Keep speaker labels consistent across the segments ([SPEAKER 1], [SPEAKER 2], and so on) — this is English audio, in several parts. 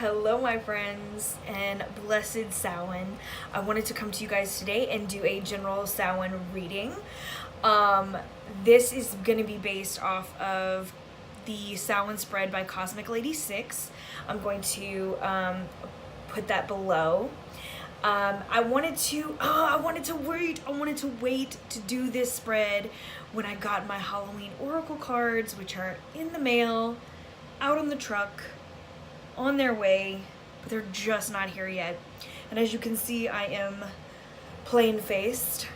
[SPEAKER 1] Hello my friends and blessed Samhain. I wanted to come to you guys today and do a general Samhain reading. This is going to be based off of the Samhain spread by Cosmic Lady 6. I'm going to put that below. I wanted to wait to do this spread when I got my Halloween Oracle cards, which are in the mail, out on the truck, on their way, but they're just not here yet. And as you can see, I am plain-faced,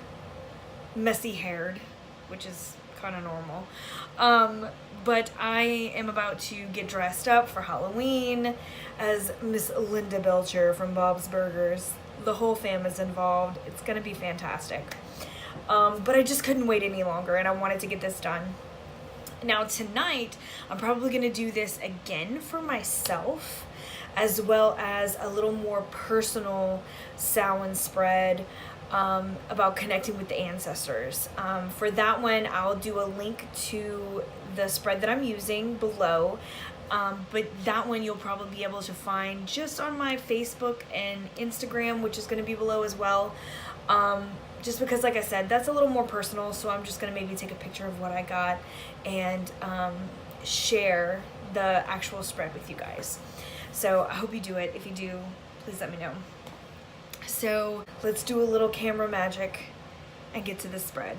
[SPEAKER 1] messy-haired, which is kind of normal. But I am about to get dressed up for Halloween as Miss Linda Belcher from Bob's Burgers. The whole fam is involved. It's gonna be fantastic. But I just couldn't wait any longer, and I wanted to get this done. Now tonight, I'm probably going to do this again for myself, as well as a little more personal Samhain spread about connecting with the ancestors. For that one, I'll do a link to the spread that I'm using below, but that one you'll probably be able to find just on my Facebook and Instagram, which is going to be below as well. Just because, like I said, that's a little more personal, so I'm just going to maybe take a picture of what I got and share the actual spread with you guys. So I hope you do it. If you do, please let me know. So let's do a little camera magic and get to the spread.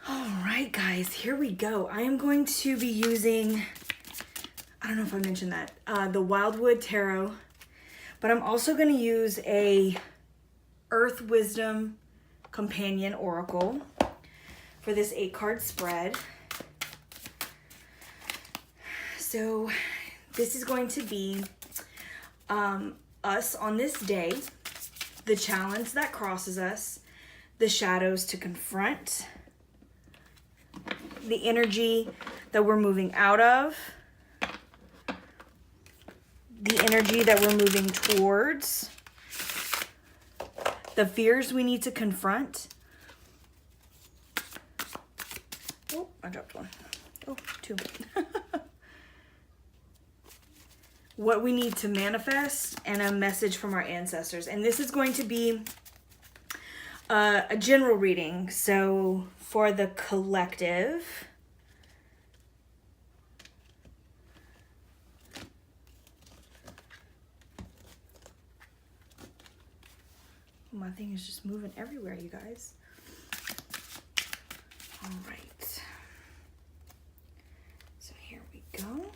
[SPEAKER 1] All right, guys, here we go. I am going to be using, I don't know if I mentioned that, the Wildwood Tarot, but I'm also going to use a Earth Wisdom Companion Oracle for this 8-card spread. So this is going to be us on this day, the challenge that crosses us, the shadows to confront, the energy that we're moving out of, the energy that we're moving towards, the fears we need to confront. Oh, I dropped one. Oh, two. What we need to manifest, and a message from our ancestors. And this is going to be a general reading. So for the collective, my thing is just moving everywhere, you guys. All right. So here we go.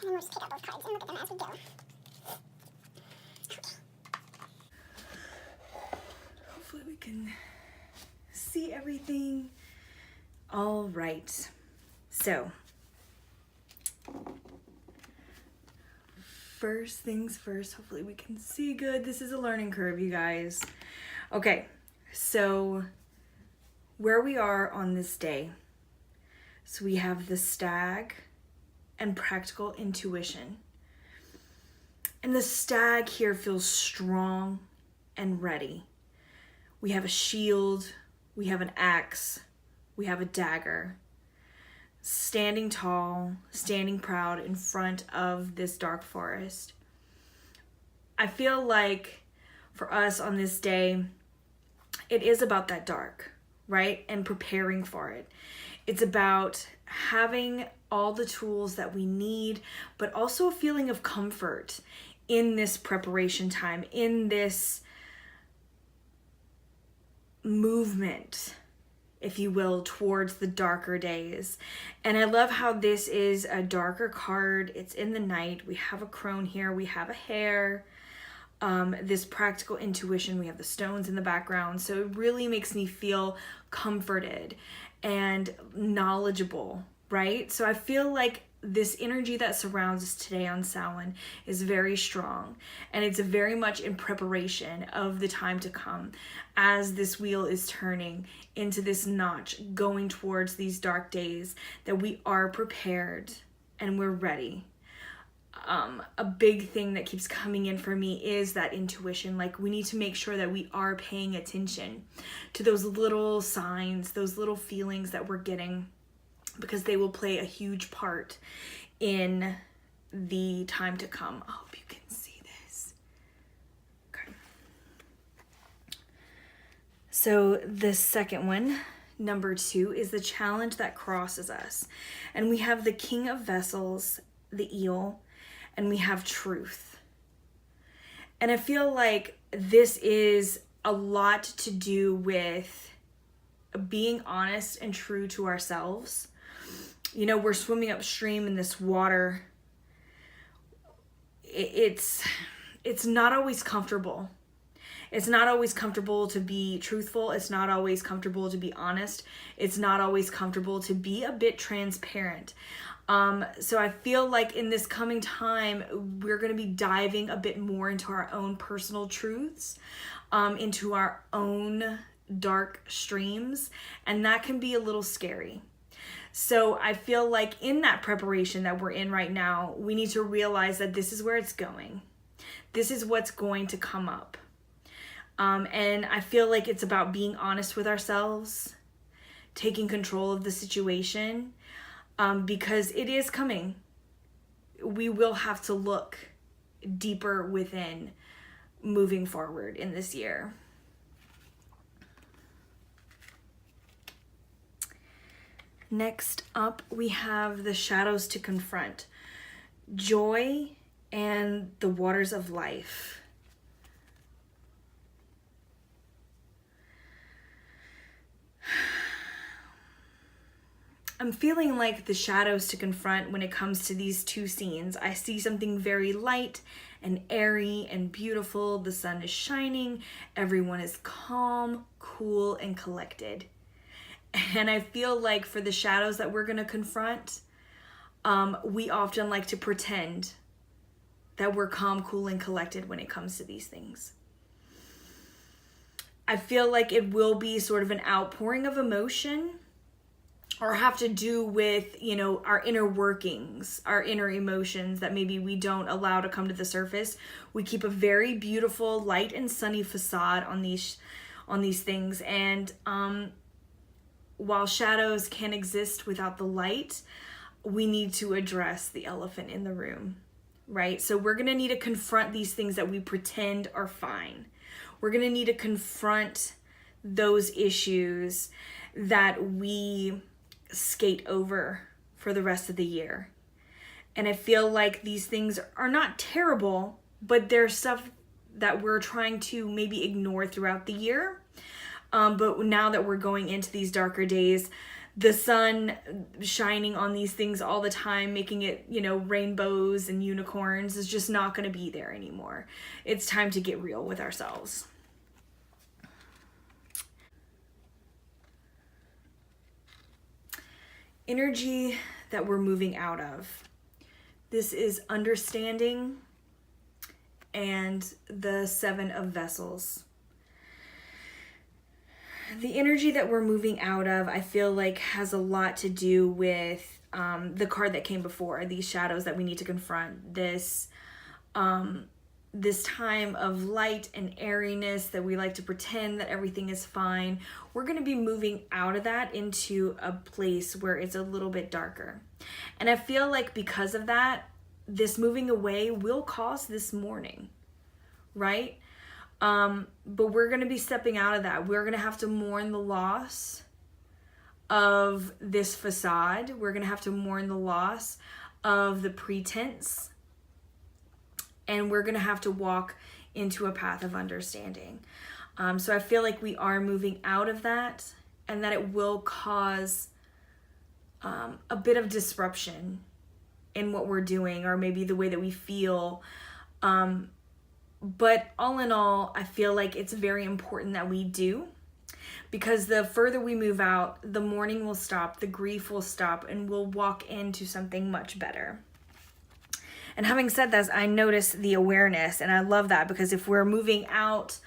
[SPEAKER 1] And then we'll just pick up those cards and look at them as we go. Hopefully we can see everything. All right. So, first things first, hopefully we can see good. This is a learning curve, you guys. Okay, so where we are on this day. So we have the stag and practical intuition. And the stag here feels strong and ready. We have a shield, we have an axe, we have a dagger. Standing tall, standing proud in front of this dark forest. I feel like for us on this day, it is about that dark, right? And preparing for it. It's about having all the tools that we need, but also a feeling of comfort in this preparation time, in this movement if you will, towards the darker days. And I love how this is a darker card. It's in the night. We have a crone here. We have a hare. This practical intuition. We have the stones in the background. So it really makes me feel comforted and knowledgeable, right? So I feel like this energy that surrounds us today on Samhain is very strong, and it's very much in preparation of the time to come as this wheel is turning into this notch going towards these dark days, that we are prepared and we're ready. A big thing that keeps coming in for me is that intuition. Like, we need to make sure that we are paying attention to those little signs, those little feelings that we're getting, because they will play a huge part in the time to come. I hope you can see this. Okay. So the second one, number 2, is the challenge that crosses us. And we have the King of Vessels, the eel, and we have truth. And I feel like this is a lot to do with being honest and true to ourselves. You know, we're swimming upstream in this water. It's not always comfortable. It's not always comfortable to be truthful. It's not always comfortable to be honest. It's not always comfortable to be a bit transparent. So I feel like in this coming time, we're going to be diving a bit more into our own personal truths, into our own dark streams, and that can be a little scary. So I feel like in that preparation that we're in right now, we need to realize that this is where it's going. This is what's going to come up. And I feel like it's about being honest with ourselves, taking control of the situation, because it is coming. We will have to look deeper within moving forward in this year. Next up, we have the shadows to confront, joy and the waters of life. I'm feeling like the shadows to confront when it comes to these two scenes. I see something very light and airy and beautiful. The sun is shining. Everyone is calm, cool, and collected. And I feel like for the shadows that we're going to confront, we often like to pretend that we're calm, cool, and collected when it comes to these things. I feel like it will be sort of an outpouring of emotion, or have to do with, you know, our inner workings, our inner emotions that maybe we don't allow to come to the surface. We keep a very beautiful, light and sunny facade on these things. And while shadows can exist without the light, we need to address the elephant in the room, right? So we're going to need to confront these things that we pretend are fine. We're going to need to confront those issues that we skate over for the rest of the year. And I feel like these things are not terrible, but there's stuff that we're trying to maybe ignore throughout the year. But now that we're going into these darker days, the sun shining on these things all the time, making it, you know, rainbows and unicorns, is just not going to be there anymore. It's time to get real with ourselves. Energy that we're moving out of. This is understanding and the 7 of Vessels. The energy that we're moving out of, I feel like, has a lot to do with the card that came before, these shadows that we need to confront, this time of light and airiness that we like to pretend that everything is fine. We're going to be moving out of that into a place where it's a little bit darker. And I feel like because of that, this moving away will cause this mourning, right? But we're going to be stepping out of that. We're going to have to mourn the loss of this facade. We're going to have to mourn the loss of the pretense. And we're going to have to walk into a path of understanding. So I feel like we are moving out of that, and that it will cause a bit of disruption in what we're doing, or maybe the way that we feel. But all in all, I feel like it's very important that we do, because the further we move out, the mourning will stop, the grief will stop, and we'll walk into something much better. And having said that, I notice the awareness, and I love that, because if we're moving out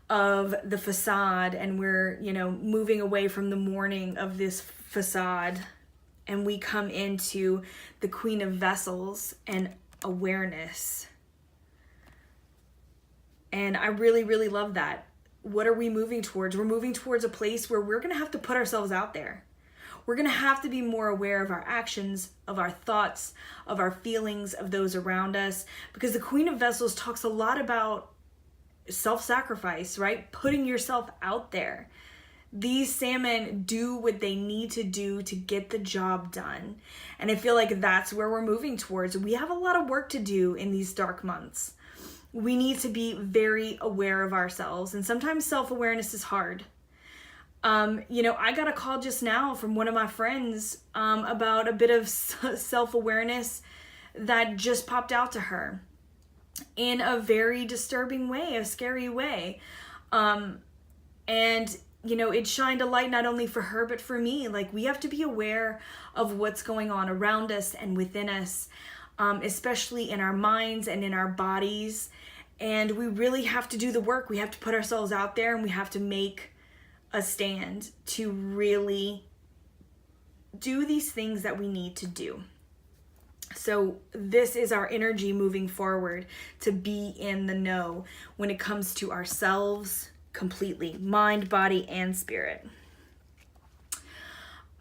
[SPEAKER 1] of the facade and we're, moving away from the mourning of this facade, and we come into the Queen of Vessels and awareness. And I really, really love that. What are we moving towards? We're moving towards a place where we're going to have to put ourselves out there. We're going to have to be more aware of our actions, of our thoughts, of our feelings, of those around us. Because the Queen of Vessels talks a lot about self-sacrifice, right? Putting yourself out there. These salmon do what they need to do to get the job done. And I feel like that's where we're moving towards. We have a lot of work to do in these dark months. We need to be very aware of ourselves. And sometimes self-awareness is hard. I got a call just now from one of my friends about a bit of self-awareness that just popped out to her in a very disturbing way, a scary way. It shined a light not only for her, but for me. Like, we have to be aware of what's going on around us and within us, especially in our minds and in our bodies. And we really have to do the work. We have to put ourselves out there, and we have to make a stand to really do these things that we need to do. So this is our energy moving forward, to be in the know when it comes to ourselves completely, mind, body, and spirit.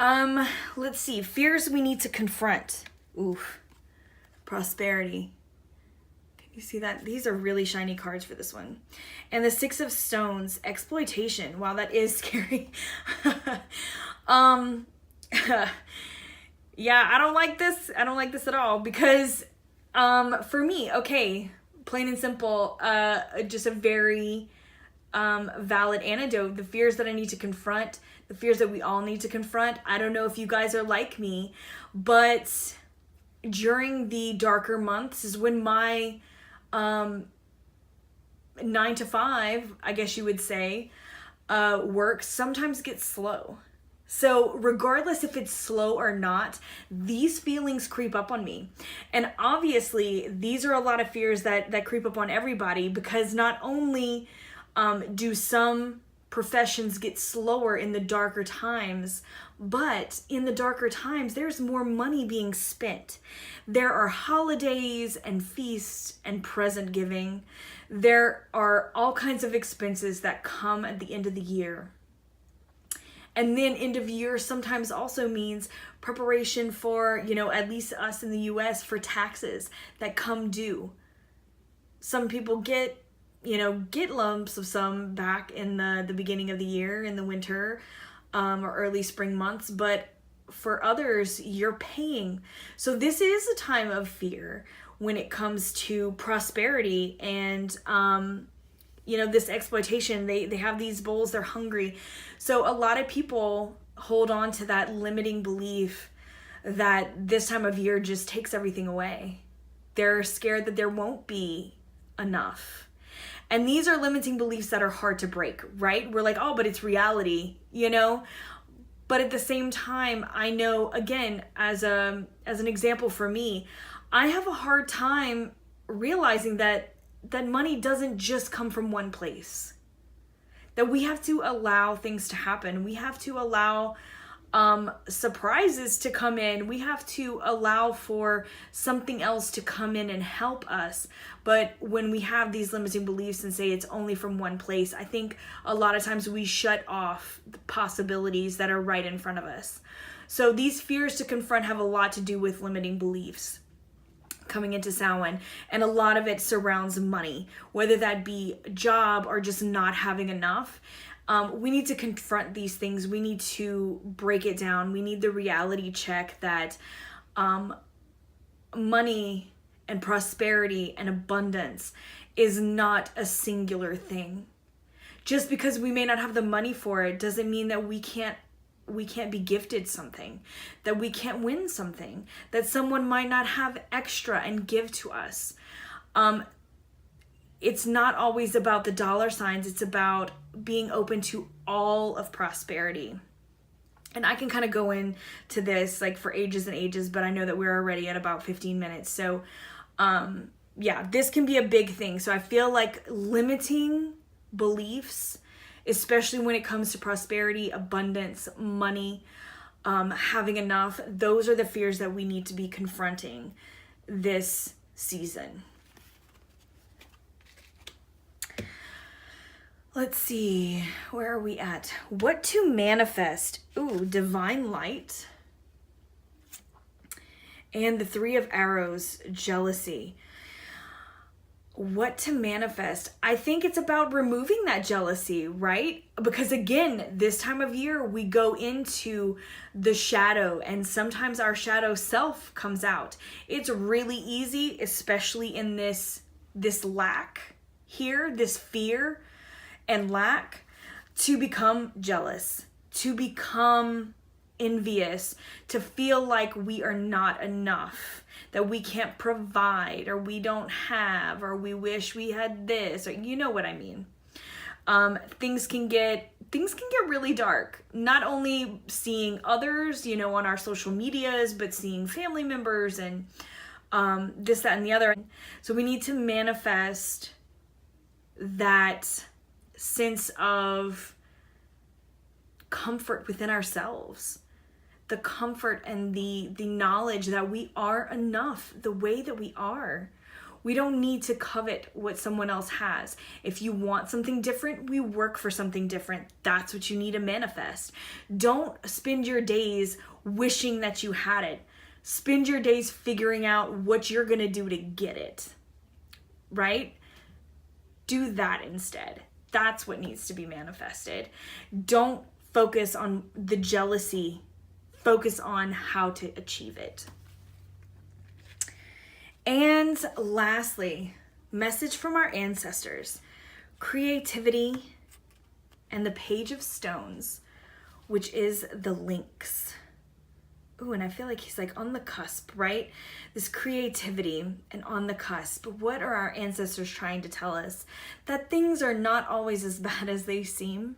[SPEAKER 1] Let's see, fears we need to confront. Oof, prosperity. You see that? These are really shiny cards for this one. And the Six of Stones, exploitation. Wow, that is scary. Yeah, I don't like this. I don't like this at all, because for me, okay, plain and simple, just a very valid antidote. The fears that I need to confront, the fears that we all need to confront. I don't know if you guys are like me, but during the darker months is when my 9 to 5, I guess you would say, work sometimes gets slow. So regardless if it's slow or not, these feelings creep up on me. And obviously, these are a lot of fears that creep up on everybody, because not only do some professions get slower in the darker times, but in the darker times, there's more money being spent. There are holidays and feasts and present giving. There are all kinds of expenses that come at the end of the year. And then end of year sometimes also means preparation for, at least us in the US, for taxes that come due. Some people get lumps of some back in the beginning of the year, in the winter or early spring months, but for others, you're paying. So this is a time of fear when it comes to prosperity and, this exploitation. They have these bowls, they're hungry. So a lot of people hold on to that limiting belief that this time of year just takes everything away. They're scared that there won't be enough. And these are limiting beliefs that are hard to break, right? We're like, oh, but it's reality, But at the same time, I know, again, as an example for me, I have a hard time realizing that money doesn't just come from one place. That we have to allow things to happen. We have to allow surprises to come in. We have to allow for something else to come in and help us. But when we have these limiting beliefs and say it's only from one place, I think a lot of times we shut off the possibilities that are right in front of us. So these fears to confront have a lot to do with limiting beliefs coming into Samhain, and a lot of it surrounds money, whether that be a job or just not having enough. We need to confront these things. We need to break it down. We need the reality check that money and prosperity and abundance is not a singular thing. Just because we may not have the money for it doesn't mean that we can't be gifted something, that we can't win something, that someone might not have extra and give to us. It's not always about the dollar signs. It's about being open to all of prosperity. And I can kind of go into this like for ages and ages, but I know that we're already at about 15 minutes. So yeah, this can be a big thing. So I feel like limiting beliefs, especially when it comes to prosperity, abundance, money, having enough, those are the fears that we need to be confronting this season. Let's see, where are we at? What to manifest? Ooh, divine light. And the 3 of arrows, jealousy. What to manifest? I think it's about removing that jealousy, right? Because again, this time of year, we go into the shadow, and sometimes our shadow self comes out. It's really easy, especially in this lack here, this fear and lack, to become jealous, to become envious, to feel like we are not enough, that we can't provide, or we don't have, or we wish we had this, or you know what I mean. Things can get really dark. Not only seeing others, you know, on our social medias, but seeing family members and this, that, and the other. So we need to manifest that sense of comfort within ourselves, the comfort and the knowledge that we are enough the way that we are. We don't need to covet what someone else has. If you want something different, we work for something different. That's what you need to manifest. Don't spend your days wishing that you had it. Spend your days figuring out what you're gonna do to get it, right? Do that instead. That's what needs to be manifested. Don't focus on the jealousy. Focus on how to achieve it. And lastly, message from our ancestors, creativity, and the Page of Stones, which is the Lynx. Ooh, and I feel like he's like on the cusp, right? This creativity and on the cusp. What are our ancestors trying to tell us? That things are not always as bad as they seem.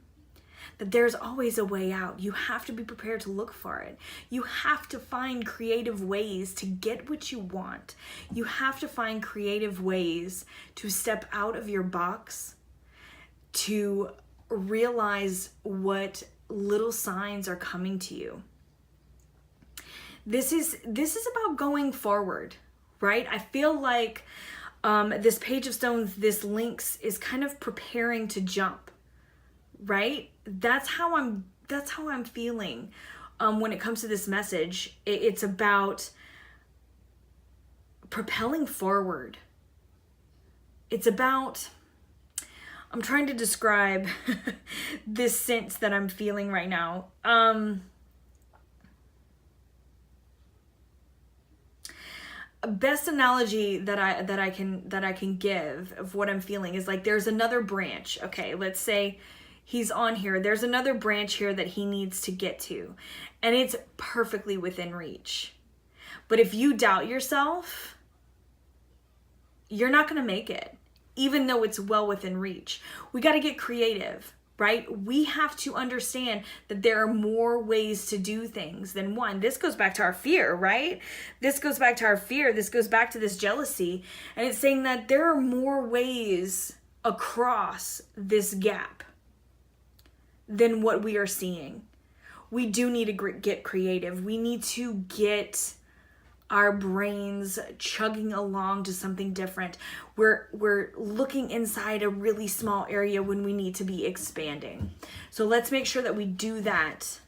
[SPEAKER 1] That there's always a way out. You have to be prepared to look for it. You have to find creative ways to get what you want. You have to find creative ways to step out of your box, to realize what little signs are coming to you. This is about going forward, right? I feel like this Page of Stones, this Lynx, is kind of preparing to jump, right? That's how I'm feeling when it comes to this message. It's about propelling forward. It's about, I'm trying to describe this sense that I'm feeling right now. Best analogy that I can give of what I'm feeling is like there's another branch. Okay, let's say he's on here. There's another branch here that he needs to get to, and it's perfectly within reach. But if you doubt yourself, you're not going to make it, even though it's well within reach. We got to get creative, right? We have to understand that there are more ways to do things than one. This goes back to our fear, right? This goes back to our fear. This goes back to this jealousy. And it's saying that there are more ways across this gap than what we are seeing. We do need to get creative. We need to get our brains chugging along to something different. We're looking inside a really small area when we need to be expanding. So let's make sure that we do that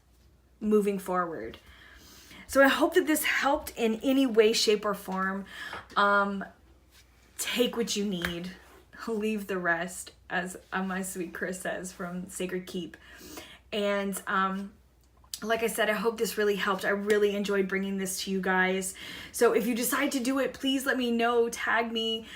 [SPEAKER 1] moving forward. So I hope that this helped in any way, shape, or form. Take what you need, leave the rest, as my sweet Chris says from Sacred Keep. And like I said, I hope this really helped. I really enjoyed bringing this to you guys. So if you decide to do it, please let me know. Tag me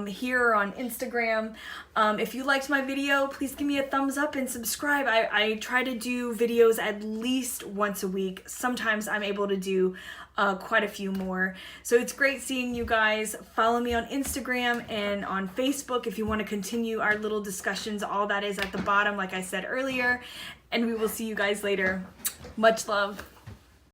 [SPEAKER 1] here or on Instagram. If you liked my video, please give me a thumbs up and subscribe. I try to do videos at least once a week. Sometimes I'm able to do quite a few more. So it's great seeing you guys. Follow me on Instagram and on Facebook if you want to continue our little discussions. All that is at the bottom, like I said earlier. And we will see you guys later. Much love.